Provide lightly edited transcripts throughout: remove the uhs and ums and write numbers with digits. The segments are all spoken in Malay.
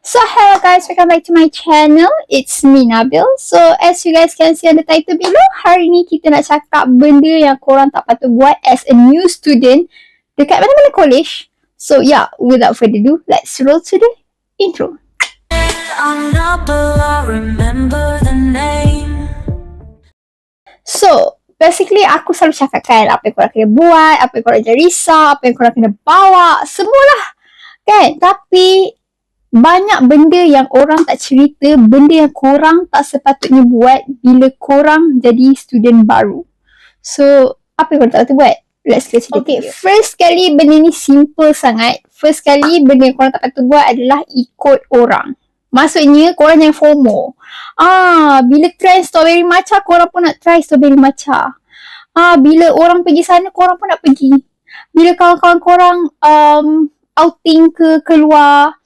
So hello guys, welcome back to my channel. It's me Nabil. So as you guys can see on the title below, hari ni kita nak cakap benda yang korang tak patut buat as a new student dekat mana-mana college. So yeah, without further ado, let's roll to the intro. So basically aku selalu cakap kan apa yang korang kena buat, apa yang korang jangan risau, apa yang korang kena bawa, semualah kan. Tapi banyak benda yang orang tak cerita, benda yang korang tak sepatutnya buat bila korang jadi student baru. So, apa yang korang tak patut buat? Let's get to the video. First kali benda ni simple sangat. First kali benda yang korang tak patut buat adalah ikut orang. Maksudnya korang yang FOMO. Bila trend strawberry matcha, korang pun nak try strawberry matcha. Bila orang pergi sana, korang pun nak pergi. Bila kawan-kawan korang outing ke keluar,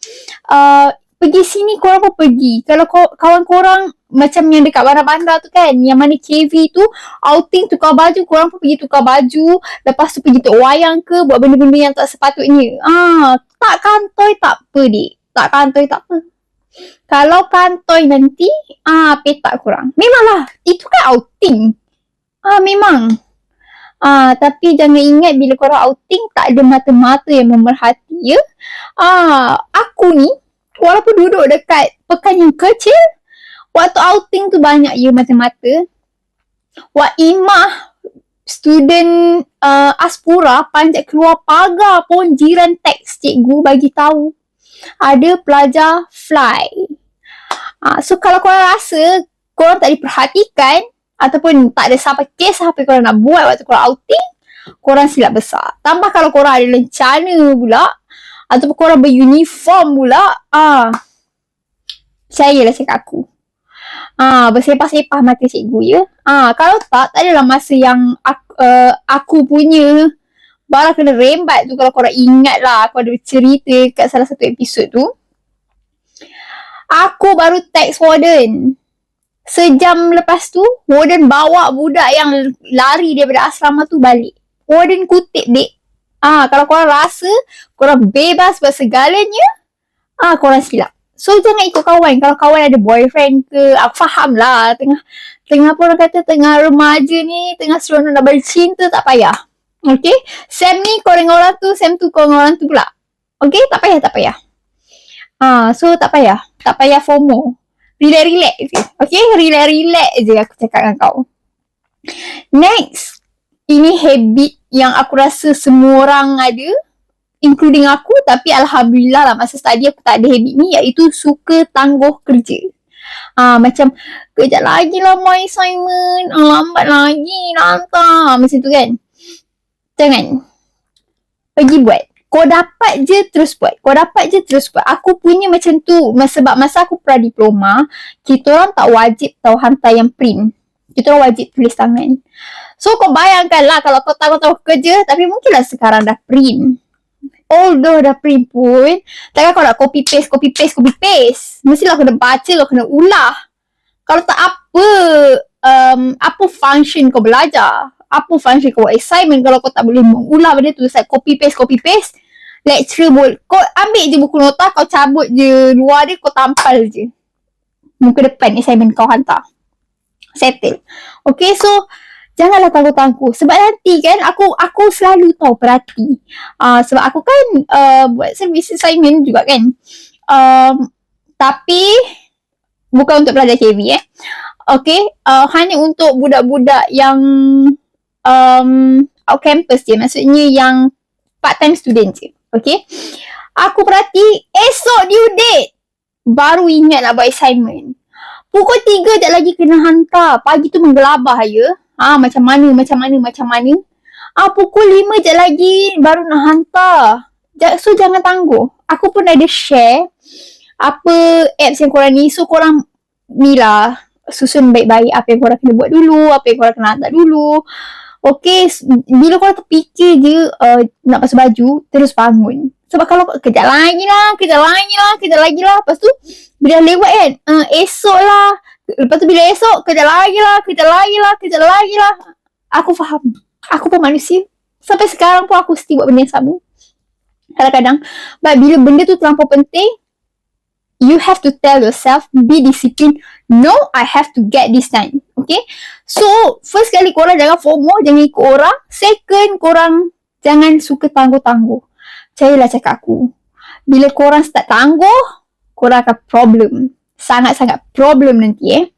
pergi sini korang pun pergi. Kalau kawan korang macam yang dekat bandar-bandar tu kan, yang mana KV tu outing tukar baju, korang pun pergi tukar baju. Lepas tu pergi tok wayang ke, buat benda-benda yang tak sepatutnya. Tak kantoi tak apa dik. Tak kantoi tak apa. Kalau kantoi nanti, petak korang. Memanglah, itu kan outing. Memang. Tapi jangan ingat bila korang outing tak ada mata-mata yang memerhati ya. Aku ni walaupun duduk dekat pekan yang kecil, waktu outing tu banyak ya mata-mata. Wak Imah student Aspura panjat keluar pagar pun jiran teks cikgu bagi tahu ada pelajar fly. So kalau korang rasa korang tak diperhatikan ataupun tak ada sampai kes apa yang korang nak buat waktu korang outing, korang silap besar. Tambah kalau korang ada lencana pula ataupun korang beruniform pula, percayalah cakap aku. Bersepah-sepah mata cikgu ya. Kalau tak adalah masa yang aku punya barang kena rembat tu. Kalau korang ingat lah, aku ada cerita kat salah satu episod tu. Aku baru text warden. Sejam lepas tu, warden bawa budak yang lari daripada asrama tu balik. Warden kutip dek. Kalau korang rasa korang bebas buat segalanya, korang silap. So jangan ikut kawan. Kalau kawan ada boyfriend ke, aku faham lah. Tengah apa orang kata, tengah remaja ni, tengah seronok nak bercinta, tak payah. Okay? Sem ni kau dengan orang tu, sem tu kau dengan orang tu pula. Okay? Tak payah. So tak payah FOMO. Relax je. Okay? Relax je aku cakap dengan kau. Next. Ini habit yang aku rasa semua orang ada. Including aku. Tapi Alhamdulillah lah masa study aku tak ada habit ni. Iaitu suka tangguh kerja. Macam kejap lagi lah my assignment. Lambat lagi nak hantar. Macam tu kan. Jangan. Pergi buat. Kau dapat je terus buat. Aku punya macam tu. Sebab masa aku pra-diploma, kita orang tak wajib tahu hantar yang print. Kita orang wajib tulis tangan. So kau bayangkan lah kalau kau tahu kerja, tapi mungkinlah sekarang dah print. Although dah print pun, takkan kau nak copy paste. Mestilah kau kena baca, kau kena ulah. Kalau tak apa function kau belajar? Apa function kau buat assignment kalau kau tak boleh mengulah benda tu? Copy paste. Lecturer boleh. Kau ambil je buku nota, kau cabut je luar dia, kau tampal je muka depan assignment kau hantar. Settle. Okay, so janganlah tangguh-tangguh. Sebab nanti kan aku selalu tahu perhati. Sebab aku kan buat service assignment juga kan. Tapi bukan untuk pelajar KV Okay, hanya untuk budak-budak yang out campus je. Maksudnya yang part-time student je. Okay. Aku perhati esok due date. Baru ingat nak buat assignment. Pukul 3 sekejap lagi kena hantar. Pagi tu menggelabah ya. Macam mana. Pukul 5 sekejap lagi baru nak hantar. So jangan tangguh. Aku pun ada share apa apps yang korang ni. So korang ni lah susun baik-baik apa yang korang kena buat dulu, apa yang korang kena hantar dulu. Okay, bila korang terfikir je nak basuh baju, terus bangun. Sebab kalau kejap lagi lah. Lepas tu, bila lewat kan, esok lah. Lepas tu bila esok, kejap lagi lah. Aku faham. Aku pun manusia. Sampai sekarang pun aku still buat benda yang sama. Kadang-kadang. But bila benda tu terlampau penting, you have to tell yourself, be disciplined. No, I have to get this time. Okay? So, first kali korang jangan FOMO, jangan ikut orang. Second, korang jangan suka tangguh-tangguh. Percayalah cakap aku. Bila korang start tangguh, korang akan problem. Sangat-sangat problem nanti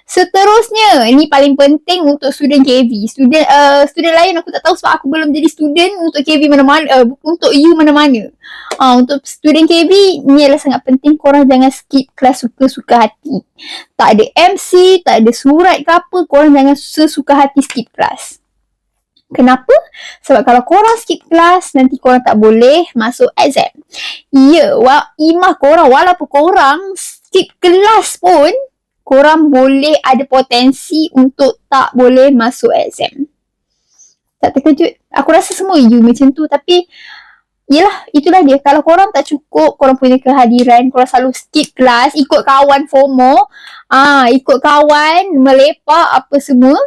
Seterusnya, ini paling penting untuk student KV. Student lain aku tak tahu sebab aku belum jadi student untuk KV mana-mana, untuk you mana-mana. Untuk student KV, ni adalah sangat penting. Korang jangan skip kelas suka-suka hati. Tak ada MC, tak ada surat ke apa, korang jangan sesuka hati skip kelas. Kenapa? Sebab kalau korang skip kelas, nanti korang tak boleh masuk exam. Ya, imah korang, walaupun korang skip kelas pun, korang boleh ada potensi untuk tak boleh masuk exam. Tak terkejut? Aku rasa semua you macam tu. Tapi, yelah, itulah dia. Kalau korang tak cukup, korang punya kehadiran, korang selalu skip kelas, ikut kawan FOMO, ikut kawan, melepak, apa semua,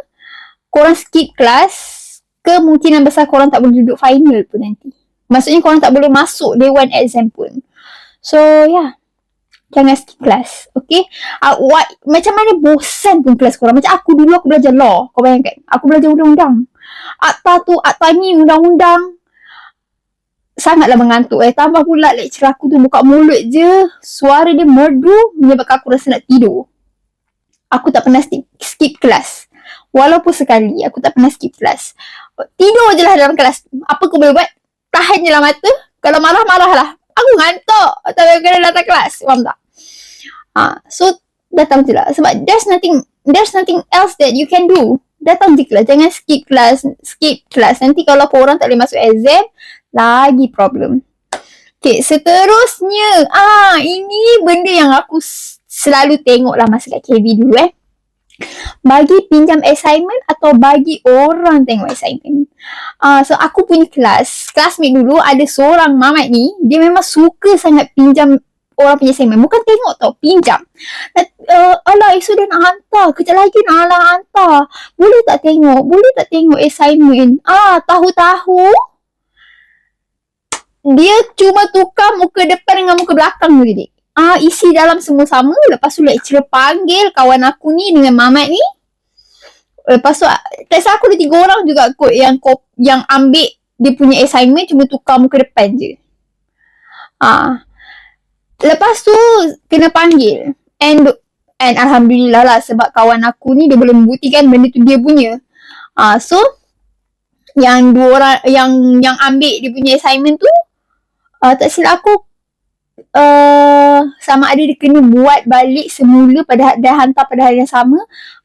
korang skip kelas, kemungkinan besar korang tak boleh duduk final pun nanti. Maksudnya korang tak boleh masuk day one exam pun. So, yeah. Jangan skip kelas. Okay? Macam mana bosan pun kelas korang. Macam aku dulu, aku belajar law. Kau bayangkan. Aku belajar undang-undang. Akta ni undang-undang. Sangatlah mengantuk. Tambah pula lecturer aku tu buka mulut je. Suara dia merdu menyebabkan aku rasa nak tidur. Aku tak pernah skip kelas. Walaupun sekali, aku tak pernah skip kelas. Tidur je lah dalam kelas. Apa kau boleh buat? Tahan je lah mata. Kalau marah-marah lah. Aku ngantuk. Tapi kena datang kelas. Faham tak? So, datang je lah. Sebab there's nothing else that you can do. Datang je kelas. Jangan skip kelas. Nanti kalau korang tak boleh masuk exam, lagi problem. Okay, seterusnya. Ini benda yang aku selalu tengok lah masa kat KB dulu Bagi pinjam assignment atau bagi orang tengok assignment. So aku punya classmate dulu ada seorang mamat ni, dia memang suka sangat pinjam orang punya assignment. Bukan tengok tau, pinjam. Alah, esok dah nak hantar, kejap lagi nak hantar. Boleh tak tengok assignment? Tahu-tahu dia cuma tukar muka depan dengan muka belakang je. Isi dalam semua sama. Lepas tu lecturer panggil kawan aku ni dengan mamat ni. Lepas tu class aku ada 3 orang juga kot yang ambil dia punya assignment, cuma tukar muka depan je. Lepas tu kena panggil. And alhamdulillah lah sebab kawan aku ni dia boleh membuktikan benda tu dia punya. So yang 2 orang yang ambil dia punya assignment tu, tak silap aku, sama ada dia kena buat balik semula dah hantar pada hari yang sama,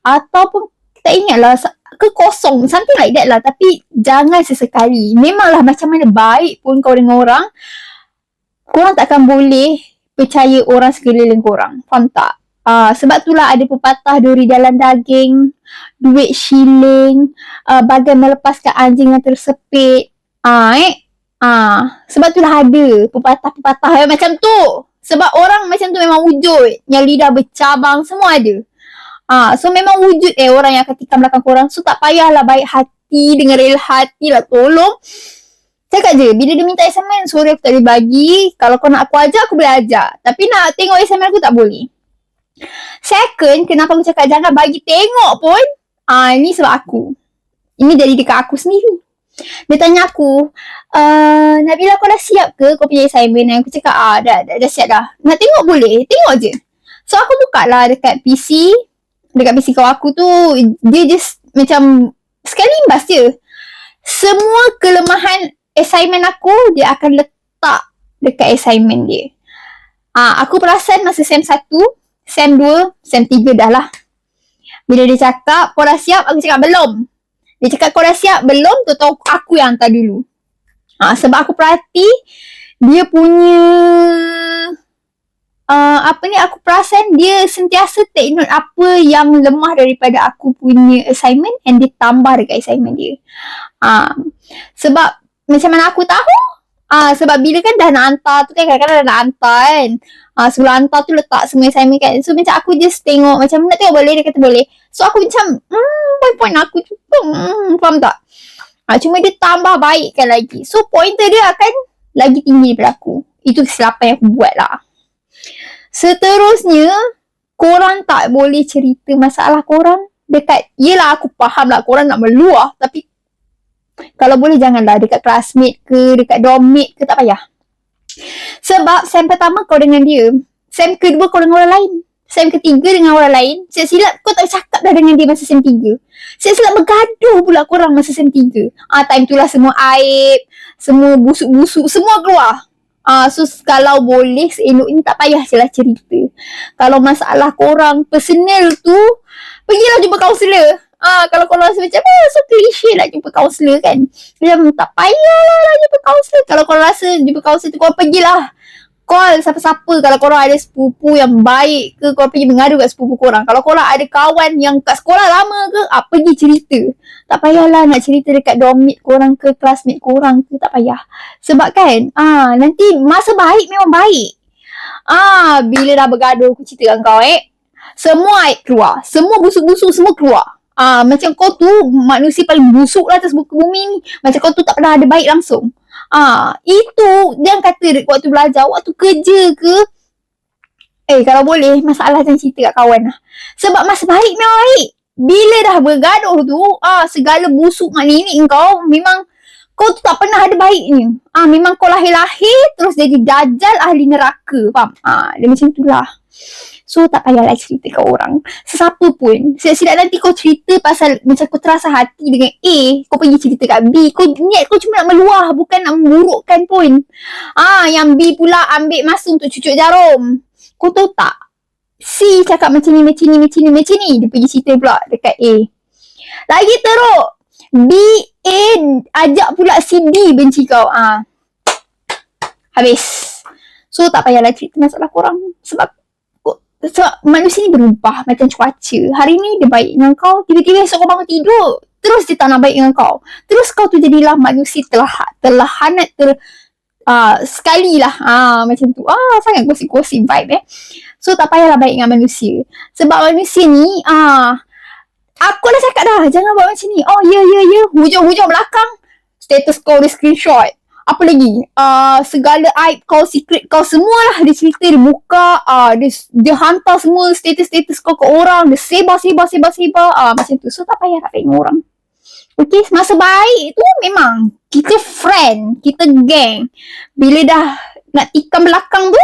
ataupun tak ingat lah kosong, something like that lah. Tapi jangan sesekali. Memanglah macam mana baik pun kau dengan orang, korang takkan boleh percaya orang sekeliling korang. Faham tak? Sebab itulah ada pepatah, duri dalam daging, duit shilling, bagai melepaskan anjing yang tersepit. Sebab itulah ada pepatah-pepatah macam tu. Sebab orang macam tu memang wujud. Yang lidah bercabang semua ada. So memang wujud orang yang akan tikam belakang korang. So tak payahlah baik hati dengan rela hati lah. Tolong cakap je, bila dia minta assignment, sorry aku tak boleh bagi. Kalau kau nak aku ajar, aku boleh ajar. Tapi nak tengok assignment aku tak boleh. Second, kenapa aku cakap jangan bagi tengok pun, ini sebab aku. Ini jadi dekat aku sendiri. Dia tanya aku, Nabila kau dah siap ke kau punya assignment? Aku cakap, dah siap dah. Nak tengok boleh? Tengok je. So aku buka lah dekat PC kawan aku tu, dia just macam sekali imbas je. Semua kelemahan assignment aku, dia akan letak dekat assignment dia. Aku perasan masa SEM 1, SEM 2, SEM 3 dah lah. Bila dia cakap, kau dah siap? Aku cakap, belum. Dia cakap, kau dah siap? Belum. Tu tahu aku yang hantar dulu. Sebab aku perhati, dia punya aku perasan dia sentiasa take note apa yang lemah daripada aku punya assignment, and dia tambah dekat assignment dia. Sebab macam mana aku tahu? Sebab bila kan dah nak hantar tu kan, kadang-kadang dah nak hantar kan. Sebelum hantar tu letak semua assignment kan. So macam aku just tengok, macam nak tengok boleh, dia kata boleh. So aku macam, point aku cukup. Faham tak? Cuma dia tambah baikkan lagi. So pointer dia akan lagi tinggi daripada aku. Itu kesilapan yang aku buat lah. Seterusnya, korang tak boleh cerita masalah korang dekat, yelah aku faham lah korang nak meluah, tapi kalau boleh janganlah dekat classmate ke, dekat dormmate ke, tak payah. Sebab sem pertama kau dengan dia, sem kedua kau dengan orang lain, sem ketiga dengan orang lain, silap kau tak cakap dah dengan dia masa sem 3. Silap bergaduh pula korang masa sem 3. Time tu lah semua aib, semua busuk-busuk, semua keluar. So kalau boleh seeloknya tak payah je lah cerita. Kalau masalah korang personal tu, pergilah jumpa kaunselor. Kalau korang rasa macam so klise lah jumpa kaunselor kan, macam tak payahlah jumpa kaunselor. Kalau korang rasa jumpa kaunselor tu, korang pergilah call siapa-siapa. Kalau korang ada sepupu yang baik ke, korang pergi mengadu kat sepupu korang. Kalau korang ada kawan yang kat sekolah lama ke, pergi cerita. Tak payahlah nak cerita dekat dormmate korang ke, classmate korang ke, tak payah. Sebab kan nanti masa baik memang baik. Bila dah bergaduh aku cerita dengan kau semua aib keluar, semua busuk-busuk semua keluar. Macam kau tu manusia paling busuk lah atas muka bumi ni. Macam kau tu tak pernah ada baik langsung. Itu jangan kata waktu belajar, waktu kerja ke, kalau boleh masalah jangan cerita kat kawan lah. Sebab masa baik memang baik. Bila dah bergaduh tu, segala busuk maknini kau, memang kau tu tak pernah ada baiknya. Memang kau lahir-lahir terus jadi dajjal ahli neraka, faham? Dia macam tu lah. So tak payahlah cerita kat orang, sesiapa pun. Silap nanti kau cerita pasal macam kau terasa hati dengan A, kau pergi cerita kat B, kau niat kau cuma nak meluah, bukan nak memburukkan pun. Yang B pula ambil masa untuk cucuk jarum. Kau tahu tak, C cakap macam ni, dia pergi cerita pula dekat A. Lagi teruk, B, A ajak pula si D benci kau. Habis. So tak payahlah cerita masalah korang. Sebab manusia ni berubah macam cuaca. Hari ni dia baik dengan kau, tiba-tiba esok kau bangun tidur, terus dia tak nak baik dengan kau. Terus kau tu jadilah manusia terlahanat sekali lah. Macam tu. Sangat gosip-gosip vibe So tak payahlah baik dengan manusia. Sebab manusia ni, aku dah cakap dah, jangan buat macam ni. Ya. Hujung-hujung belakang, status kau dia screenshot. Apa lagi? Segala aib kau, secret kau, semualah dia cerita, dia buka, dia hantar semua status-status kau ke orang, dia sebar. Macam tu. So tak payah nak baik dengan orang. Okay, masa baik tu memang kita friend, kita geng. Bila dah nak tikam belakang tu,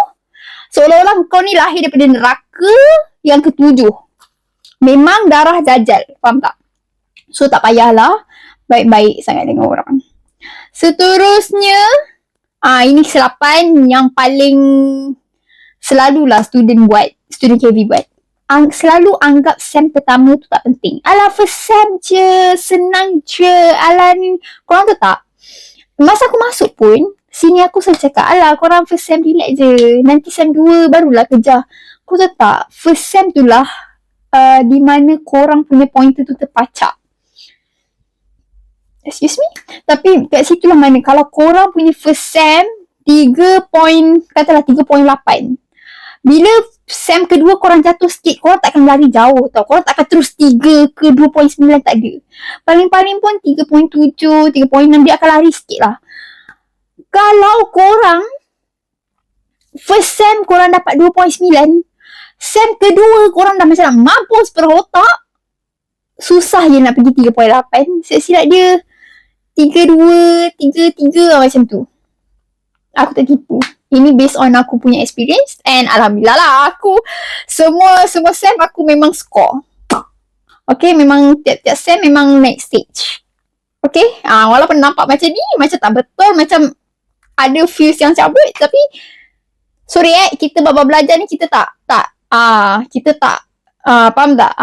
seolah-olah kau ni lahir daripada neraka yang ke-7. Memang darah dajjal, faham tak? So tak payahlah baik-baik sangat dengan orang. Seterusnya, ini kesilapan yang paling selalulah student KV buat. Selalu anggap sem pertama tu tak penting. Alah, first sem je, senang je. Alah ni, korang tahu tak? Masa aku masuk pun, sini aku selalu cakap, alah korang first sem relax je. Nanti sem 2 barulah kejar. Kau tahu tak? First sem tu lah di mana korang punya pointer tu terpacak. Excuse me? Tapi kat situ lah mana kalau korang punya first sem 3.8, bila sem kedua korang jatuh sikit, korang takkan lari jauh tau. Korang takkan terus 3 ke 2.9, tak ada. Paling-paling pun 3.7, 3.6, dia akan lari sikit lah. Kalau korang first sem korang dapat 2.9, sem kedua korang dah macam nak mampus per otak, susah je nak pergi 3.8. Silap dia 3.2, 3.3 macam tu. Aku tak tipu. Ini based on aku punya experience, and alhamdulillah lah aku semua sem aku memang score. Okay, memang tiap-tiap sem memang naik stage. Okay, walaupun nampak macam ni, macam tak betul, macam ada feels yang cabut, tapi sorry kita bab belajar ni kita tak faham tak?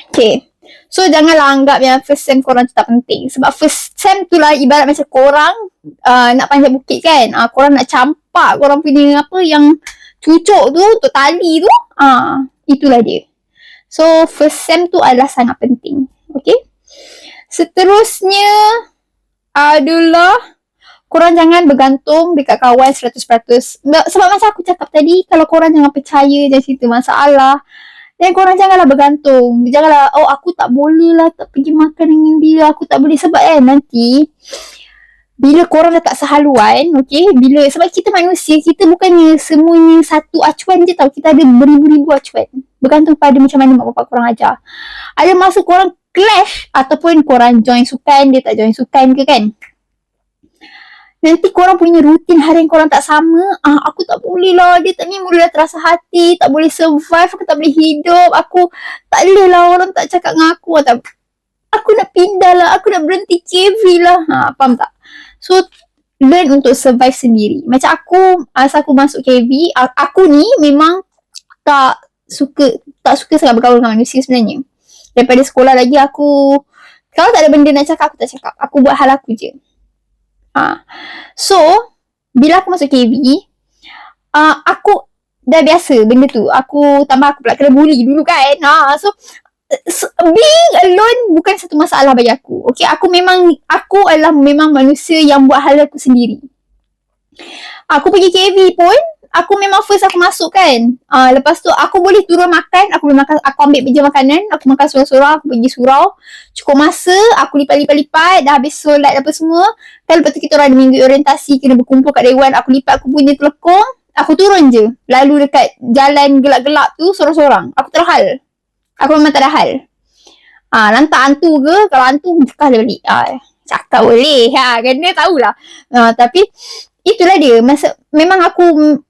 Okay. So janganlah anggap yang first sem korang tu tak penting. Sebab first sem tu lah ibarat macam korang nak panjat bukit kan. Korang nak campak korang punya apa yang cucuk tu, untuk tali tu. Itulah dia. So first sem tu adalah sangat penting. Okay. Seterusnya adalah korang jangan bergantung dekat kawan 100%. Sebab macam aku cakap tadi, kalau korang jangan percaya dan cerita masalah, dan korang janganlah bergantung. Janganlah, aku tak boleh lah tak pergi makan dengan dia, aku tak boleh. Sebab nanti bila korang dah tak sehaluan, okay, sebab kita manusia, kita bukannya semuanya satu acuan je tau, kita ada beribu-ribu acuan, bergantung pada macam mana mak bapak korang ajar. Ada masa korang clash, ataupun korang join sukan, dia tak join sukan ke kan, nanti korang punya rutin harian korang tak sama. Aku tak boleh lah, dia tak ni mula dah terasa hati, tak boleh survive, aku tak boleh hidup, aku tak boleh lah orang tak cakap dengan aku nak pindah lah, aku nak berhenti KV lah. Faham tak? So, learn untuk survive sendiri. Macam aku, asal aku masuk KV, aku ni memang tak suka sangat bergaul dengan manusia sebenarnya. Daripada sekolah lagi aku, kalau tak ada benda nak cakap, aku tak cakap. Aku buat hal aku je. So, bila aku masuk KV, aku dah biasa benda tu. Aku pula kena bully dulu kan. So, being alone bukan satu masalah bagi aku. Okay, aku adalah memang manusia yang buat hal aku sendiri. Aku pergi KV pun, aku memang first aku masuk kan. Lepas tu aku boleh turun makan, aku ambil meja makanan, aku makan sorang-sorang, aku pergi surau. Cukup masa, aku lipat, dah habis solat apa semua. Kan lepas tu kita orang ada minggu orientasi, kena berkumpul kat dewan, aku lipat aku punya telekong, aku turun je. Lalu dekat jalan gelap-gelap tu, sorang-sorang. Aku terhal. Aku memang tak ada hal. Lantak hantu ke? Kalau hantu, buka dia balik. Cakap boleh. Kena tahulah. Tapi, itulah dia. Memang aku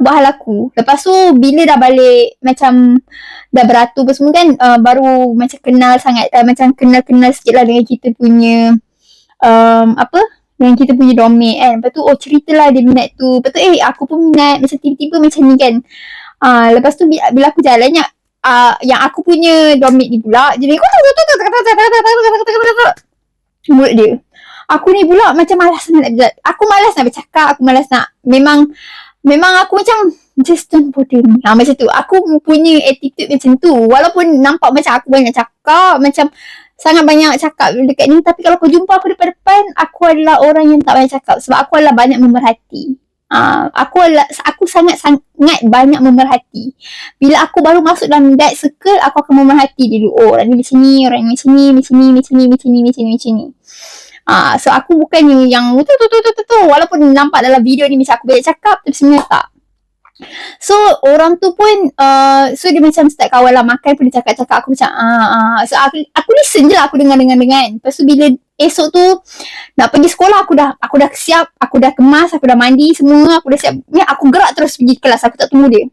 buat hal aku. Lepas tu, bila dah balik, macam dah beratur apa semua kan, baru macam kenal sangat, macam kenal-kenal sikit lah dengan kita punya, dengan kita punya dormmate kan. Lepas tu, ceritalah dia minat tu. Lepas tu, aku pun minat. Macam tiba-tiba macam ni kan. Lepas tu, bila aku jalan, yang aku punya dormmate ni pula jadi mulut dia. Aku ni pula macam malas nak berjalan. Aku malas nak bercakap, aku malas nak memang aku macam just don't bother me. Macam tu. Aku punya attitude macam tu. Walaupun nampak macam aku banyak cakap, macam sangat banyak cakap dekat ni, tapi kalau kau jumpa aku depan-depan, aku adalah orang yang tak banyak cakap sebab aku adalah banyak memerhati. Aku sangat banyak memerhati. Bila aku baru masuk dalam that circle, aku akan memerhati dulu. Orang ni macam ni, orang ni macam ni. So aku bukannya yang walaupun nampak dalam video ni macam aku banyak cakap, tapi sebenarnya tak. So orang tu pun so dia macam start kawan lah, makan pun dia cakap-cakap. Aku macam so aku listen je lah, aku dengar. Lepas tu bila esok tu nak pergi sekolah, aku dah siap, aku dah kemas, aku dah mandi semua, aku dah siap. Aku gerak terus pergi kelas, aku tak tunggu dia.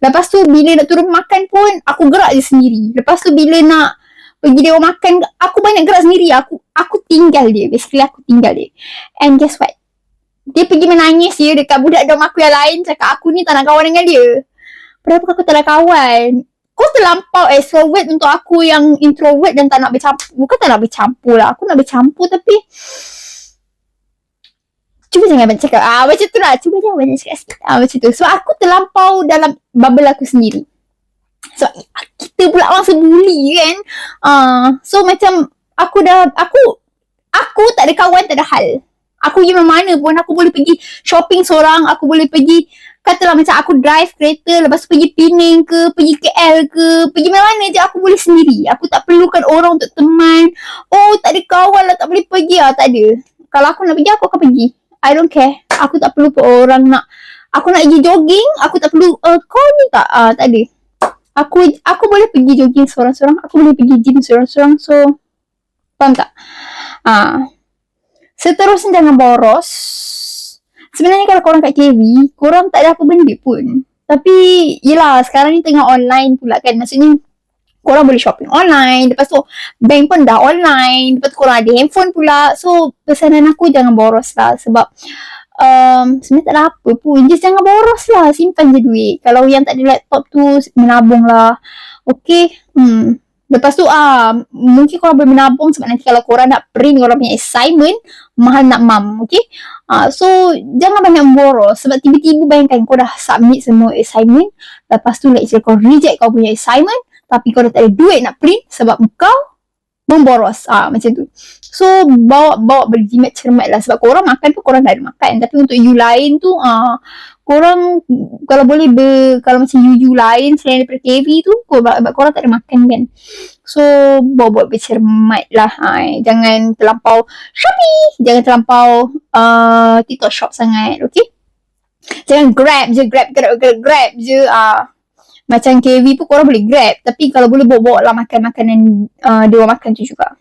Lepas tu bila nak turun makan pun, aku gerak je sendiri. Lepas tu bila nak pergi dia makan, aku banyak gerak sendiri. Aku tinggal dia. Basically aku tinggal dia. And guess what? Dia pergi menangis dia dekat budak dorm aku yang lain, cakap aku ni tak nak kawan dengan dia. Kenapa aku tak nak kawan? Kau terlampau extrovert untuk aku yang introvert dan tak nak bercampur. Bukan tak nak bercampur lah. Aku nak bercampur tapi cuba jangan banyak cakap. Macam tu lah. Cuba jangan banyak cakap sikit. Macam tu. So aku terlampau dalam bubble aku sendiri. So kita pula orang sebuli kan. So macam aku tak ada kawan, tak ada hal. Aku pergi mana pun, aku boleh pergi shopping seorang, aku boleh pergi, katalah macam aku drive kereta, lepas tu pergi Penang ke, pergi KL ke, pergi mana-mana je aku boleh sendiri. Aku tak perlukan orang untuk teman. Tak ada kawan lah, tak boleh pergi lah, tak ada. Kalau aku nak pergi, aku akan pergi. I don't care. Aku tak perlu orang nak, aku nak pergi jogging, aku tak perlu, kau ni tak? Tak ada. Aku boleh pergi jogging seorang-seorang, aku boleh pergi gym seorang-seorang. So, faham tak? Seterusnya jangan boros. Sebenarnya kalau korang kat KV, korang tak ada apa benda pun. Tapi, yelah, sekarang ni tengah online pula kan. Maksudnya, korang boleh shopping online. Lepas tu, bank pun dah online. Lepas tu, korang ada handphone pula. So, pesanan aku jangan boros lah. Sebab, sebenarnya tak ada apa pun. Just jangan boros lah. Simpan je duit. Kalau yang tak ada laptop tu, menabung lah. Okay. Lepas tu mungkin korang boleh menabung sebab nanti kalau korang nak print korang punya assignment, mahal nak mam. Okay. So jangan banyak boros. Sebab tiba-tiba bayangkan kau dah submit semua assignment, lepas tu lecturer kau reject kau punya assignment, tapi kau dah tak ada duit nak print sebab kau memboros. Macam tu. So, bawa berjimat cermat lah. Sebab korang makan tu korang dah ada makan. Tapi untuk you lain tu, korang kalau boleh kalau macam you lain selain daripada KV tu, korang tak ada makan kan. So, bawa bercermat lah. Jangan terlampau Shopee. Jangan terlampau TikTok shop sangat. Okay? Jangan grab je. Macam KV pun korang boleh grab. Tapi kalau boleh bawa lah makanan dia orang makan tu juga.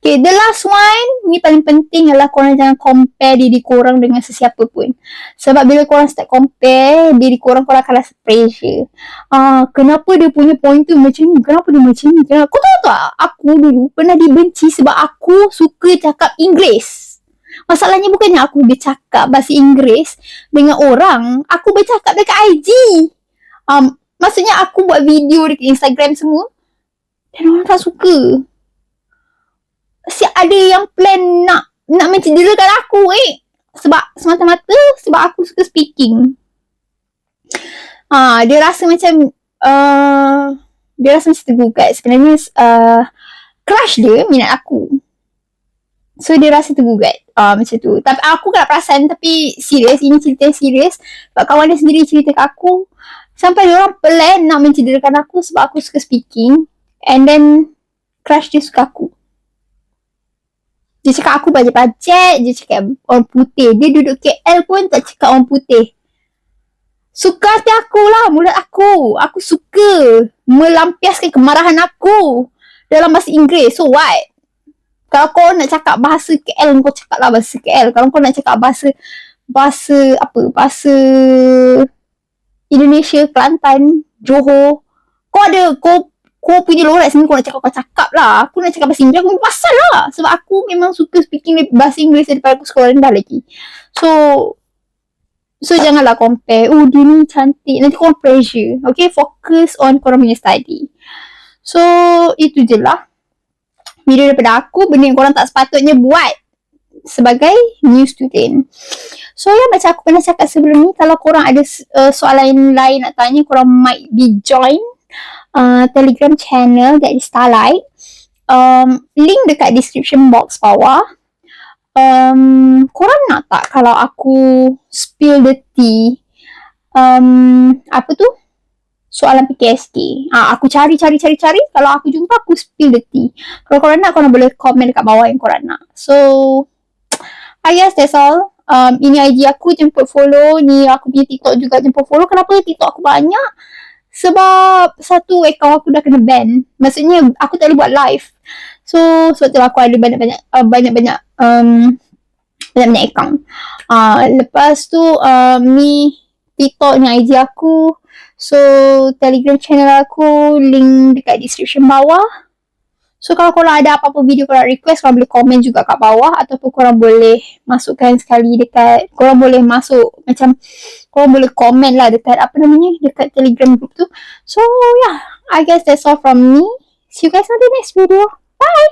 Okay, the last one. Ni paling penting adalah korang jangan compare diri korang dengan sesiapa pun. Sebab bila korang start compare diri korang akan rasa pressure. Kenapa dia punya point tu macam ni? Kenapa dia macam ni? Kau tahu tak? Aku dulu pernah dibenci sebab aku suka cakap Inggeris. Masalahnya bukannya aku bercakap bahasa Inggeris dengan orang. Aku bercakap dekat IG. Maksudnya aku buat video dekat Instagram semua. Dan orang tak suka. Ada yang plan nak mencederakan aku sebab semata-mata sebab aku suka speaking. Dia rasa macam tergugat. Sebenarnya crush dia minat aku. So dia rasa tergugat. Macam tu. Tapi aku tak perasan. Tapi serius. Ini cerita yang serius. Sebab kawan dia sendiri cerita kat aku. Sampai dia orang plan nak mencederakan aku sebab aku suka speaking. And then crush dia suka aku. Dia cakap aku bajet-bajet. Dia cakap orang putih. Dia duduk KL pun tak cakap orang putih. Suka hati aku lah. Mulut aku. Aku suka melampiaskan kemarahan aku dalam bahasa Inggeris. So what? Kalau kau nak cakap bahasa KL, kau cakap lah bahasa KL. Kalau kau nak cakap bahasa Indonesia, Kelantan, Johor, kau punya lorak sini, kau nak cakap lah. Aku nak cakap bahasa Inggeris, aku pasal lah. Sebab aku memang suka speaking bahasa Inggeris daripada aku sekolah rendah lagi. So janganlah compare. Dia ni cantik. Nanti korang pressure. Okay, fokus on korang punya study. So itu je lah video daripada aku. Benda yang korang tak sepatutnya buat sebagai new student. So macam aku pernah cakap sebelum ni, kalau korang ada soalan lain nak tanya, korang might be join Telegram channel dari Starlight. Link dekat description box bawah. Korang nak tak kalau aku spill the tea soalan PKSK? Aku cari. Kalau aku jumpa, aku spill the tea. Kalau korang nak, korang boleh komen dekat bawah yang korang nak. So I guess that's all. Ini IG aku, jemput follow. Ni aku punya TikTok juga, jemput follow. Kenapa TikTok aku banyak? Sebab satu account aku dah kena ban. Maksudnya aku tak boleh buat live. So sebab tu aku ada banyak-banyak account. Lepas tu ni TikTok ni IG aku. So Telegram channel aku, link dekat description bawah. So kalau korang ada apa-apa video korang request, korang boleh komen juga kat bawah. Ataupun korang boleh masukkan sekali dekat, korang boleh masuk macam, korang boleh komen lah dekat dekat Telegram group tu. So yeah, I guess that's all from me. See you guys on the next video. Bye!